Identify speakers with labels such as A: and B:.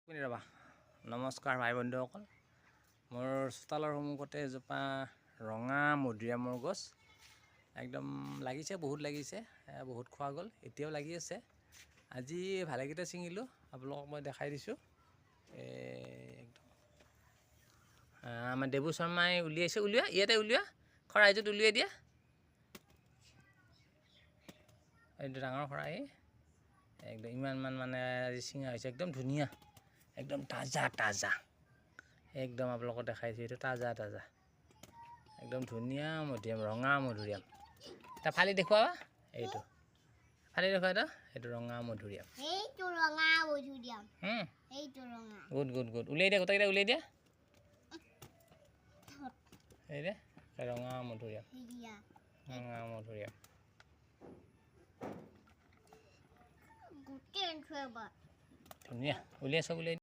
A: ৰবা নমস্কাৰ ভাই বন্ধুসকল মোৰ চোতালৰ সন্মুখতে এজোপা ৰঙা মধুৰিআমৰ গছ একদম লাগিছে বহুত খোৱা গ'ল এতিয়াও লাগি আছে আজি ভালেকেইটা ছিঙিলোঁ আপোনালোকক মই দেখাই দিছোঁ একদম আমাৰ দেৱু শৰ্মাই উলিয়াইছে ইয়াতে উলিওৱা খৰাইটোত উলিয়াই দিয়া এইটো ডাঙৰ খৰাই একদম ইমান মানে আজি ছিঙা হৈছে একদম ধুনীয়া একদম তাজা একদম আপোনালোকক দেখাইছোঁ এইটো তাজা একদম ধুনীয়া মধুৰিআম ৰঙা মধুৰিআম এটা ফালি দেখুৱাবা এইটো ফালি দেখুৱা এইটো ৰঙা মধুৰিআম গুড উলিয়াই দিয়া গোটেইকেইটা উলিয়াই দিয়া এই দে ৰঙা মধুৰিআম ধুনীয়া উলিয়াই চব উলিয়াই